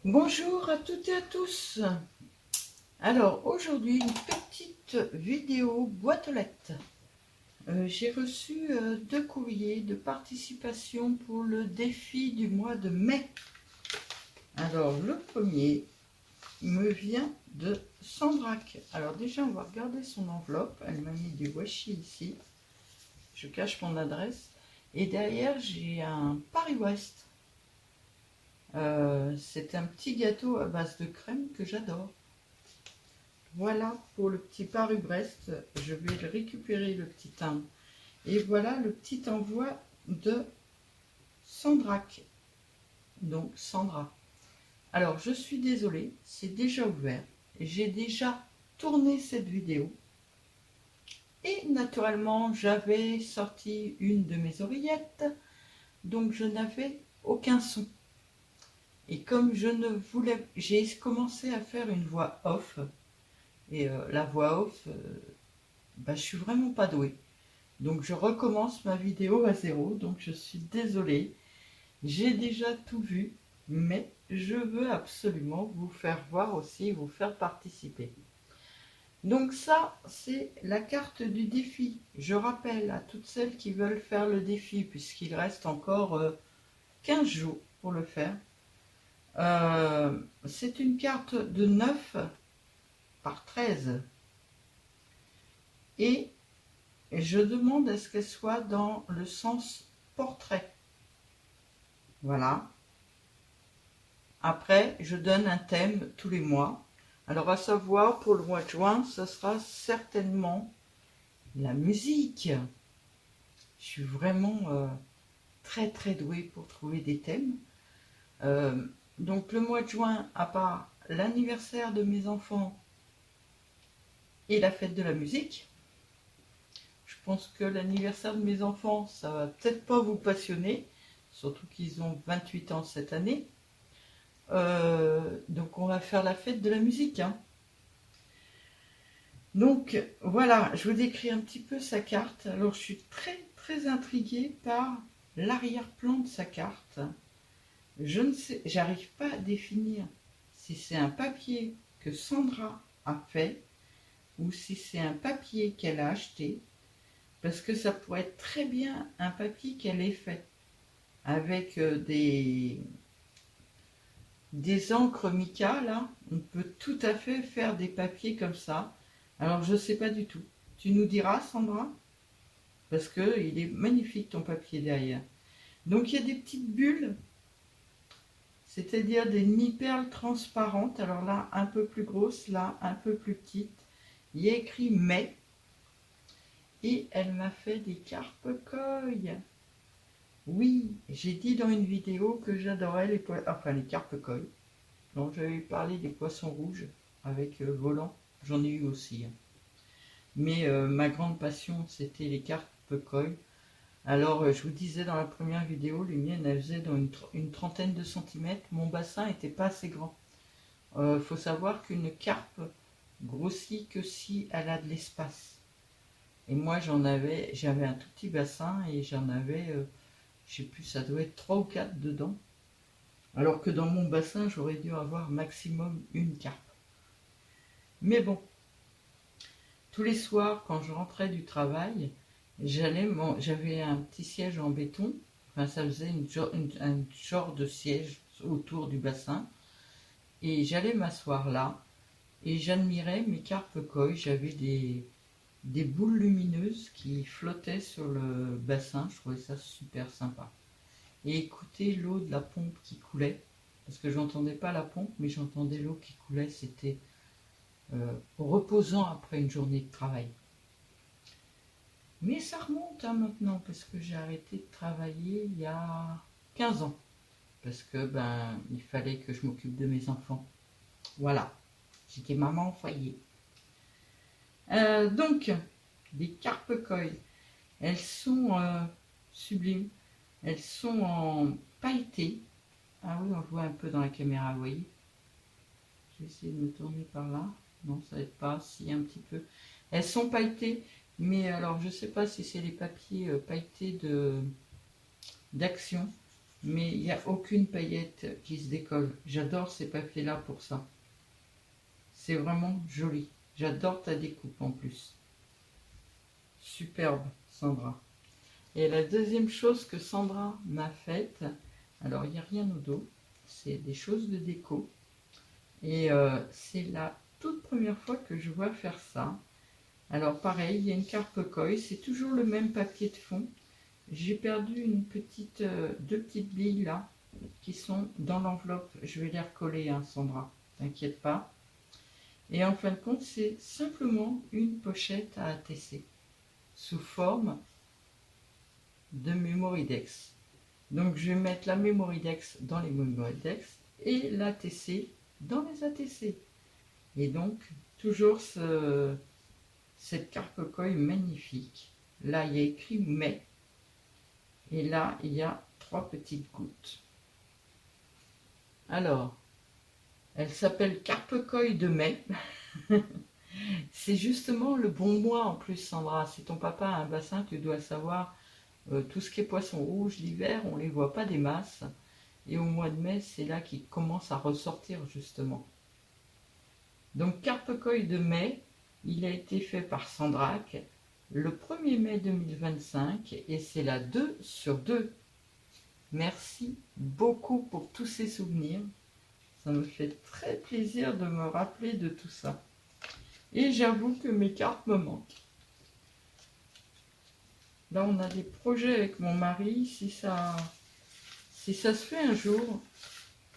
Bonjour à toutes et à tous. Alors aujourd'hui une petite vidéo boîte aux lettres. J'ai reçu 2 courriers de participation pour le défi du mois de mai. Alors le premier me vient de Sandrac. Alors déjà on va regarder son enveloppe. Elle m'a mis du washi ici. Je cache mon adresse. Et derrière j'ai un Paris-Ouest. C'est un petit gâteau à base de crème que j'adore. Voilà pour le petit Paris-Brest. Je vais le récupérer, le petit timbre. Et voilà le petit envoi de Sandrac. Donc Sandra. Alors je suis désolée, c'est déjà ouvert. J'ai déjà tourné cette vidéo. Et naturellement, j'avais sorti une de mes oreillettes. Donc je n'avais aucun son. Et comme je ne voulais... J'ai commencé à faire une voix off. Et la voix off, je suis vraiment pas douée. Donc je recommence ma vidéo à zéro, donc je suis désolée. J'ai déjà tout vu, mais je veux absolument vous faire voir aussi, vous faire participer. Donc ça, c'est la carte du défi. Je rappelle à toutes celles qui veulent faire le défi, puisqu'il reste encore 15 jours pour le faire. C'est une carte de 9 par 13. Et je demande à ce qu'elle soit dans le sens portrait. Voilà. Après, je donne un thème tous les mois. Alors, à savoir, pour le mois de juin, ce sera certainement la musique. Je suis vraiment très très douée pour trouver des thèmes. Donc, le mois de juin, à part l'anniversaire de mes enfants et la fête de la musique, je pense que l'anniversaire de mes enfants, ça va peut-être pas vous passionner, surtout qu'ils ont 28 ans cette année. Donc on va faire la fête de la musique. Donc voilà, je vous décris un petit peu sa carte. Alors je suis très très intriguée par l'arrière-plan de sa carte. Je ne sais, j'arrive pas à définir si c'est un papier que Sandra a fait ou si c'est un papier qu'elle a acheté, parce que ça pourrait être très bien un papier qu'elle ait fait avec des encres mica, là, on peut tout à fait faire des papiers comme ça. Alors, je ne sais pas du tout. Tu nous diras, Sandra? Parce qu'il est magnifique, ton papier derrière. Donc, il y a des petites bulles, c'est-à-dire des demi-perles transparentes. Alors là, un peu plus grosses, là, un peu plus petites. Il y a écrit « mai ». Et elle m'a fait des carpe-coilles. Oui, j'ai dit dans une vidéo que j'adorais les carpe-coilles. Donc j'avais parlé des poissons rouges avec volant, j'en ai eu aussi. Mais ma grande passion, c'était les carpe-coilles. Alors je vous disais dans la première vidéo, les miennes, elles faisaient dans une trentaine de centimètres. Mon bassin n'était pas assez grand. Faut savoir qu'une carpe grossit que si elle a de l'espace. Et moi j'avais un tout petit bassin et j'en avais, je sais plus, ça doit être 3 ou 4 dedans. Alors que dans mon bassin, j'aurais dû avoir maximum une carpe. Mais bon, tous les soirs, quand je rentrais du travail, j'avais un petit siège en béton. Enfin, ça faisait un genre de siège autour du bassin. Et j'allais m'asseoir là. Et j'admirais mes carpe-coilles. J'avais des boules lumineuses qui flottaient sur le bassin. Je trouvais ça super sympa. Et écouter l'eau de la pompe qui coulait. Parce que j'entendais pas la pompe, mais j'entendais l'eau qui coulait. C'était reposant après une journée de travail. Mais ça remonte maintenant, parce que j'ai arrêté de travailler il y a 15 ans. Parce que il fallait que je m'occupe de mes enfants. Voilà, j'étais maman au foyer. Donc, des carpe-coilles, elles sont sublimes. Elles sont en pailleté. Ah oui, on le voit un peu dans la caméra, vous voyez. Je vais essayer de me tourner par là. Non, ça n'aide pas, si un petit peu. Elles sont pailletées, mais alors je ne sais pas si c'est les papiers pailletés d'Action. mais il n'y a aucune paillette qui se décolle. J'adore ces papiers-là pour ça. C'est vraiment joli. J'adore ta découpe en plus. Superbe, Sandra. Et la deuxième chose que Sandra m'a faite, alors il n'y a rien au dos, c'est des choses de déco. Et c'est la toute première fois que je vois faire ça. Alors pareil, il y a une carpe coille, c'est toujours le même papier de fond. J'ai perdu deux petites billes là, qui sont dans l'enveloppe. Je vais les recoller, hein, Sandra, t'inquiète pas. Et en fin de compte, c'est simplement une pochette à ATC, sous forme de Memoridex. Donc je vais mettre la Memoridex dans les Memoridex et l'ATC dans les ATC. Et donc, toujours cette carpe coille magnifique. Là, il y a écrit mai. Et là, il y a 3 petites gouttes. Alors, elle s'appelle carpe coille de mai. C'est justement le bon mois en plus, Sandra. Si ton papa a un bassin, tu dois savoir tout ce qui est poisson rouge l'hiver, on ne les voit pas des masses. Et au mois de mai, c'est là qu'ils commencent à ressortir justement. Donc carpe coille de mai, il a été fait par Sandrac le 1er mai 2025 et c'est la 2 sur 2. Merci beaucoup pour tous ces souvenirs. Ça me fait très plaisir de me rappeler de tout ça. Et j'avoue que mes cartes me manquent. Là, on a des projets avec mon mari. Si ça se fait un jour,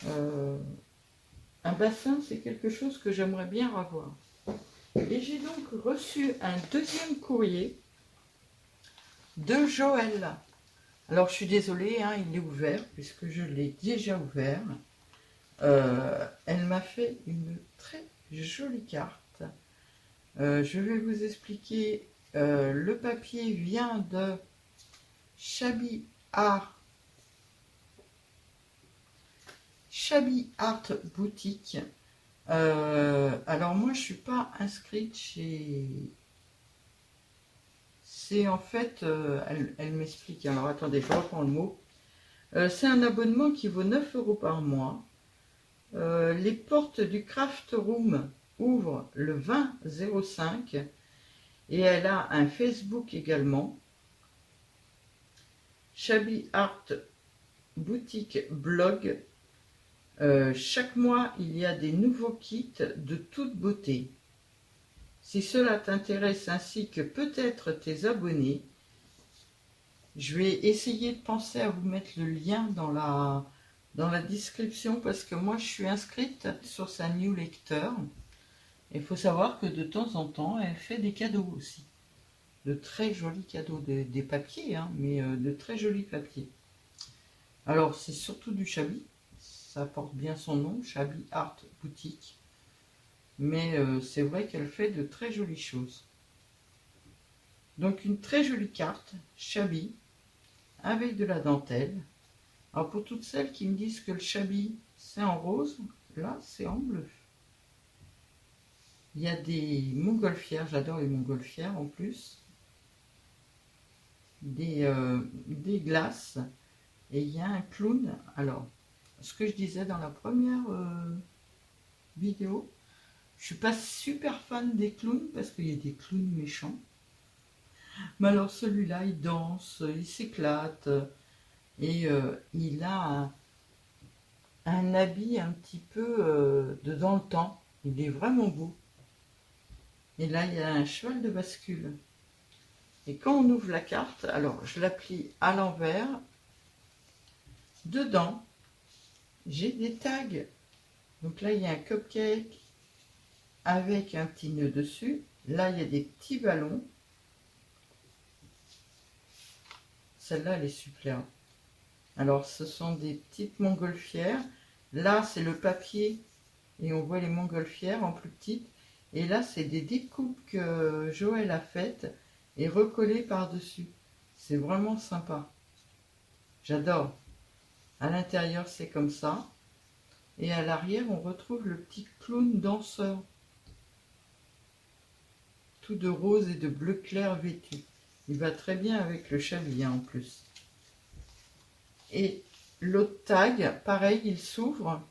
un bassin, c'est quelque chose que j'aimerais bien avoir. Et j'ai donc reçu un deuxième courrier de Joël. Alors, je suis désolée, hein, il est ouvert, puisque je l'ai déjà ouvert. Elle m'a fait une très jolie carte. Je vais vous expliquer. Le papier vient de Shabby Art Boutique. Alors moi je suis pas inscrite chez... C'est en fait, elle m'explique. Alors attendez, je reprends le mot. C'est un abonnement qui vaut 9 € par mois. Les portes du Craft Room ouvrent le 20/05 et elle a un Facebook également. Shabby Art Boutique Blog. Chaque mois, il y a des nouveaux kits de toute beauté. Si cela t'intéresse ainsi que peut-être tes abonnés, je vais essayer de penser à vous mettre le lien dans la description parce que moi je suis inscrite sur sa newsletter. Il faut savoir que de temps en temps, elle fait des cadeaux aussi. De très jolis cadeaux, des papiers, hein, mais de très jolis papiers. Alors c'est surtout du Shabby. Ça porte bien son nom, Shabby Art Boutique. Mais c'est vrai qu'elle fait de très jolies choses. Donc une très jolie carte, Shabby, avec de la dentelle. Alors pour toutes celles qui me disent que le Shabby c'est en rose, là c'est en bleu. Il y a des montgolfières, j'adore les montgolfières en plus. Des glaces. Et il y a un clown. Alors, ce que je disais dans la première vidéo, je suis pas super fan des clowns parce qu'il y a des clowns méchants. Mais alors celui-là, il danse, il s'éclate et il a un habit un petit peu de dans le temps. Il est vraiment beau. Et là, il y a un cheval de bascule. Et quand on ouvre la carte, alors je la plie à l'envers. Dedans, j'ai des tags. Donc là, il y a un cupcake avec un petit nœud dessus. Là, il y a des petits ballons. Celle-là, elle est superbe. Alors, ce sont des petites montgolfières. Là, c'est le papier et on voit les montgolfières en plus petites. Et là, c'est des découpes que Joël a faites et recollées par-dessus. C'est vraiment sympa. J'adore. À l'intérieur, c'est comme ça. Et à l'arrière, on retrouve le petit clown danseur. Tout de rose et de bleu clair vêtu. Il va très bien avec le Shabby, hein, en plus. Et l'autre tag, pareil, il s'ouvre.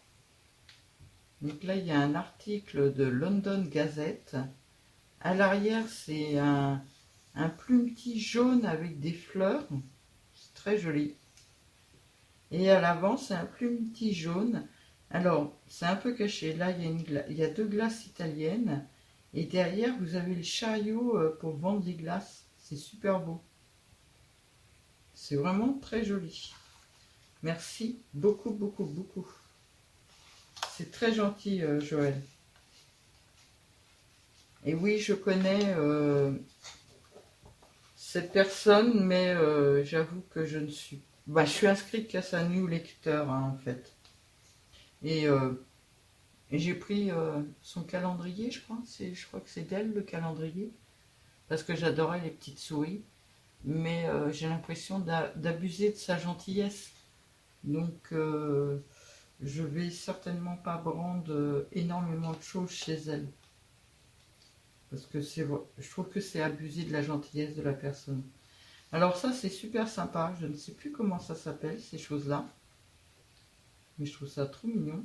Donc là, il y a un article de London Gazette. À l'arrière, c'est un plumetis jaune avec des fleurs. C'est très joli. Et à l'avant, c'est un plumetis jaune. Alors, c'est un peu caché. Là, il y a deux glaces italiennes. Et derrière, vous avez le chariot pour vendre les glaces. C'est super beau. C'est vraiment très joli. Merci beaucoup, beaucoup, beaucoup. C'est très gentil, Joël. Et oui, je connais cette personne, mais j'avoue que je ne suis... Bah, je suis inscrite qu'à sa newsletter, hein, en fait. Et j'ai pris son calendrier, je crois. Je crois que c'est d'elle, le calendrier. Parce que j'adorais les petites souris. Mais j'ai l'impression d'abuser de sa gentillesse. Donc, je vais certainement pas prendre énormément de choses chez elle. Parce que je trouve que c'est abuser de la gentillesse de la personne. Alors ça, c'est super sympa. Je ne sais plus comment ça s'appelle, ces choses-là. Mais je trouve ça trop mignon.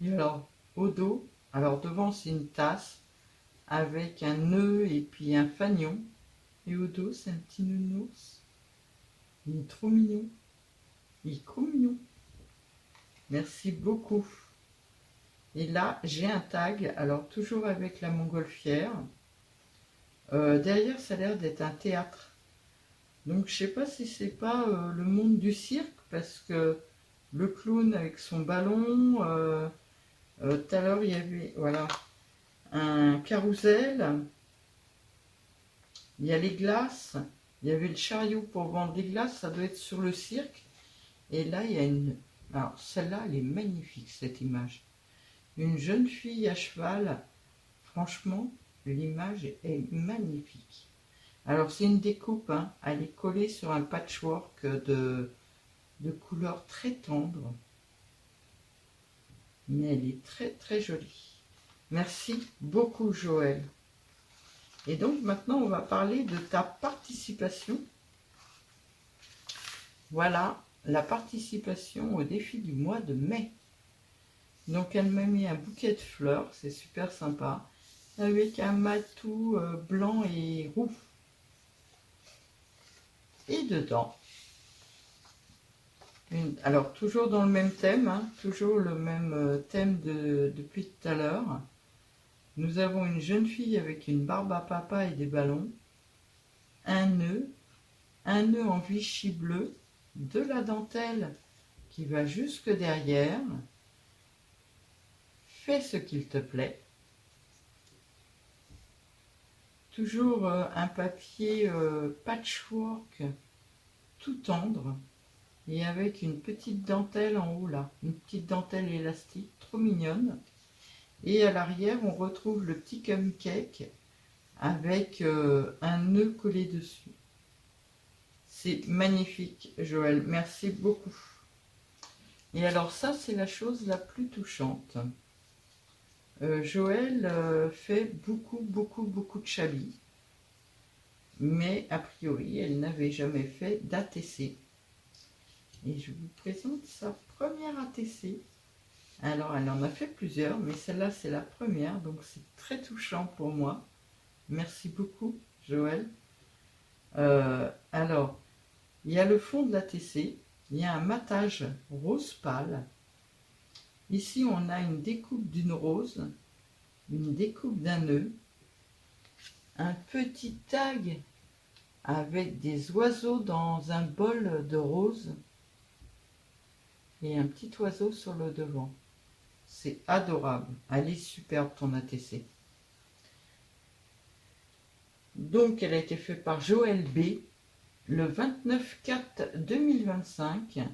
Et alors, au dos, alors devant, c'est une tasse avec un nœud et puis un fanion. Et au dos, c'est un petit nounours. Il est trop mignon. Il est trop mignon. Merci beaucoup. Et là, j'ai un tag, alors toujours avec la montgolfière. Derrière, ça a l'air d'être un théâtre. Donc, je sais pas si c'est pas le monde du cirque, parce que le clown avec son ballon, tout à l'heure, il y avait voilà, un carrousel, il y a les glaces, il y avait le chariot pour vendre des glaces, ça doit être sur le cirque. Et là, il y a une... Alors, celle-là, elle est magnifique, cette image. Une jeune fille à cheval, franchement, l'image est magnifique. Alors, c'est une découpe, hein, elle est collée sur un patchwork de couleurs très tendres. Mais elle est très, très jolie. Merci beaucoup, Joël. Et donc, maintenant, on va parler de ta participation. Voilà, la participation au défi du mois de mai. Donc, elle m'a mis un bouquet de fleurs, c'est super sympa, avec un matou blanc et roux. Et dedans, alors toujours dans le même thème, hein, toujours le même thème depuis tout à l'heure. Nous avons une jeune fille avec une barbe à papa et des ballons, un nœud en Vichy bleu, de la dentelle qui va jusque derrière. Fais ce qu'il te plaît. Toujours un papier patchwork tout tendre et avec une petite dentelle en haut là, une petite dentelle élastique trop mignonne. Et à l'arrière, on retrouve le petit cupcake avec un nœud collé dessus. C'est magnifique, Joël. Merci beaucoup. Et alors ça, c'est la chose la plus touchante. Joël fait beaucoup de chablis. Mais a priori, elle n'avait jamais fait d'ATC. Et je vous présente sa première ATC. Alors, elle en a fait plusieurs, mais celle-là, c'est la première, donc c'est très touchant pour moi. Merci beaucoup, Joël. Alors, il y a le fond de l'ATC, il y a un matage rose pâle. Ici, on a une découpe d'une rose, une découpe d'un nœud, un petit tag avec des oiseaux dans un bol de rose et un petit oiseau sur le devant. C'est adorable. Elle est superbe, ton ATC. Donc, elle a été faite par Joël B. le 29/4/2025.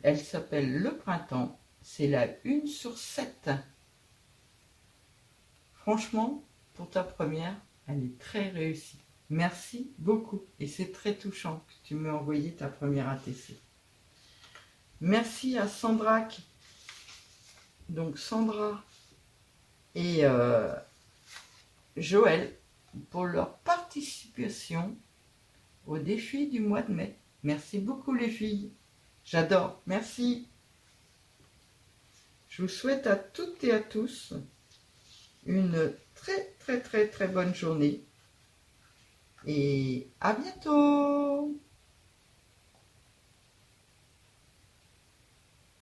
Elle s'appelle Le Printemps. C'est la 1 sur 7. Franchement, pour ta première, elle est très réussie. Merci beaucoup. Et c'est très touchant que tu m'aies envoyé ta première ATC. Merci à Sandra. Donc Sandra et Joël pour leur participation au défi du mois de mai. Merci beaucoup les filles. J'adore. Merci. Je vous souhaite à toutes et à tous une très bonne journée et à bientôt.